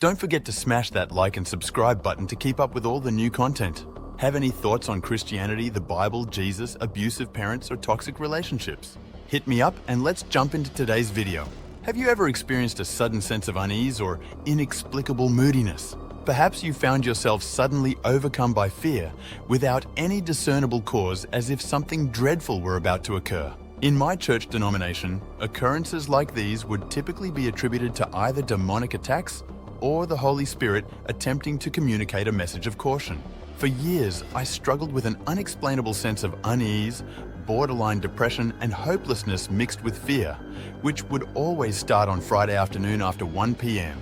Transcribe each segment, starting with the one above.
Don't forget to smash that like and subscribe button to keep up with all the new content. Have any thoughts on Christianity, the Bible, Jesus, abusive parents, or toxic relationships? Hit me up and let's jump into today's video. Have you ever experienced a sudden sense of unease or inexplicable moodiness? Perhaps you found yourself suddenly overcome by fear without any discernible cause, as if something dreadful were about to occur. In my church denomination, occurrences like these would typically be attributed to either demonic attacks or the Holy Spirit attempting to communicate a message of caution. For years, I struggled with an unexplainable sense of unease, borderline depression, and hopelessness mixed with fear, which would always start on Friday afternoon after 1 p.m.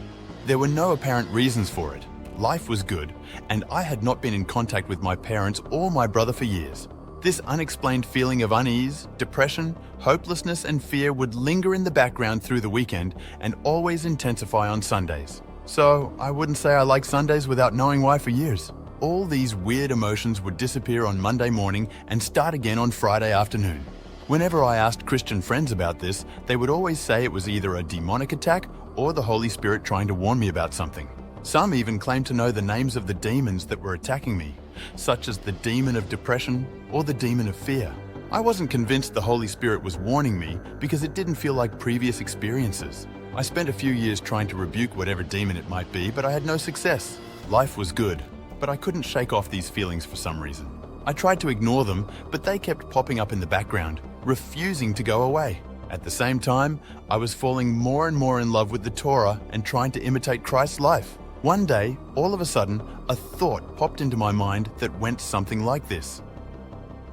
There were no apparent reasons for it. Life was good, and I had not been in contact with my parents or my brother for years. This unexplained feeling of unease, depression, hopelessness, and fear would linger in the background through the weekend and always intensify on Sundays. So I wouldn't say I like Sundays without knowing why for years. All these weird emotions would disappear on Monday morning and start again on Friday afternoon. Whenever I asked Christian friends about this, they would always say it was either a demonic attack or the Holy Spirit trying to warn me about something. Some even claimed to know the names of the demons that were attacking me, such as the demon of depression or the demon of fear. I wasn't convinced the Holy Spirit was warning me because it didn't feel like previous experiences. I spent a few years trying to rebuke whatever demon it might be, but I had no success. Life was good, but I couldn't shake off these feelings for some reason. I tried to ignore them, but they kept popping up in the background, refusing to go away. At the same time, I was falling more and more in love with the Torah and trying to imitate Christ's life. One day, all of a sudden, a thought popped into my mind that went something like this.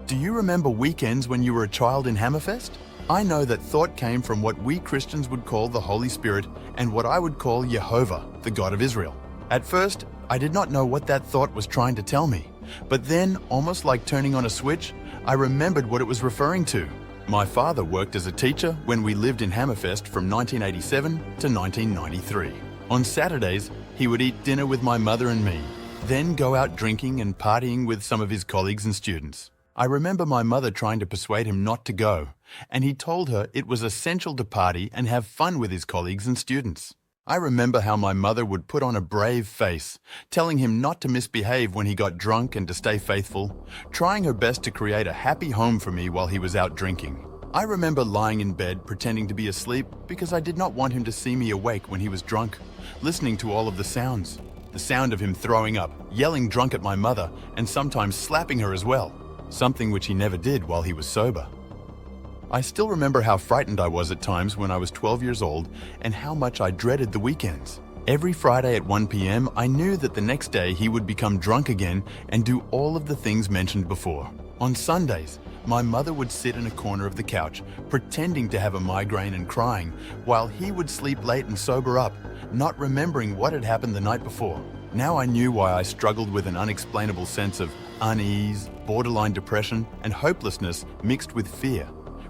Do you remember weekends when you were a child in Hammerfest? I know that thought came from what we Christians would call the Holy Spirit and what I would call Jehovah, the God of Israel. At first, I did not know what that thought was trying to tell me, but then, almost like turning on a switch, I remembered what it was referring to. My father worked as a teacher when we lived in Hammerfest from 1987 to 1993. On Saturdays, he would eat dinner with my mother and me, then go out drinking and partying with some of his colleagues and students. I remember my mother trying to persuade him not to go, and he told her it was essential to party and have fun with his colleagues and students. I remember how my mother would put on a brave face, telling him not to misbehave when he got drunk and to stay faithful, trying her best to create a happy home for me while he was out drinking. I remember lying in bed pretending to be asleep because I did not want him to see me awake when he was drunk, listening to all of the sounds. The sound of him throwing up, yelling drunk at my mother, and sometimes slapping her as well, something which he never did while he was sober. I still remember how frightened I was at times when I was 12 years old and how much I dreaded the weekends. Every Friday at 1 p.m., I knew that the next day he would become drunk again and do all of the things mentioned before. On Sundays, my mother would sit in a corner of the couch, pretending to have a migraine and crying, while he would sleep late and sober up, not remembering what had happened the night before. Now I knew why I struggled with an unexplainable sense of unease, borderline depression, and hopelessness mixed with fear,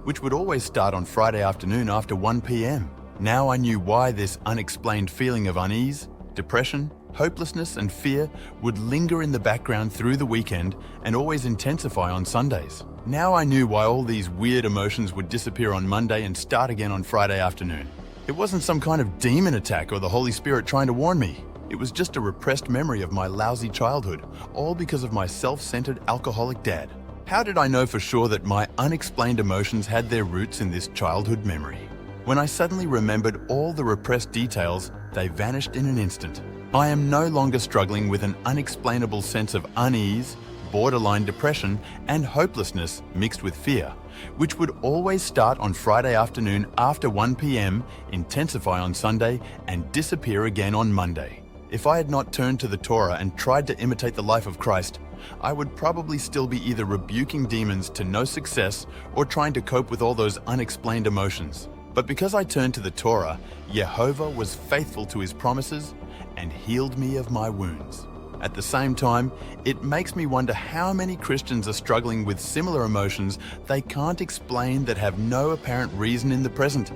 which would always start on Friday afternoon after 1 p.m. Now I knew why this unexplained feeling of unease, depression, hopelessness, and fear would linger in the background through the weekend and always intensify on Sundays. Now I knew why all these weird emotions would disappear on Monday and start again on Friday afternoon. It wasn't some kind of demon attack or the Holy Spirit trying to warn me. It was just a repressed memory of my lousy childhood, all because of my self-centered alcoholic dad. How did I know for sure that my unexplained emotions had their roots in this childhood memory? When I suddenly remembered all the repressed details, they vanished in an instant. I am no longer struggling with an unexplainable sense of unease, borderline depression, and hopelessness mixed with fear, which would always start on Friday afternoon after 1 p.m., intensify on Sunday, and disappear again on Monday. If I had not turned to the Torah and tried to imitate the life of Christ, I would probably still be either rebuking demons to no success or trying to cope with all those unexplained emotions. But because I turned to the Torah, Jehovah was faithful to his promises and healed me of my wounds. At the same time, it makes me wonder how many Christians are struggling with similar emotions they can't explain that have no apparent reason in the present,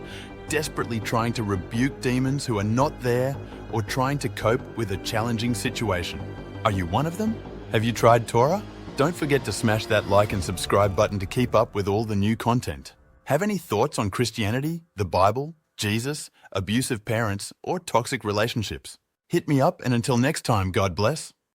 desperately trying to rebuke demons who are not there or trying to cope with a challenging situation. Are you one of them? Have you tried Torah? Don't forget to smash that like and subscribe button to keep up with all the new content. Have any thoughts on Christianity, the Bible, Jesus, abusive parents, or toxic relationships? Hit me up, and until next time, God bless.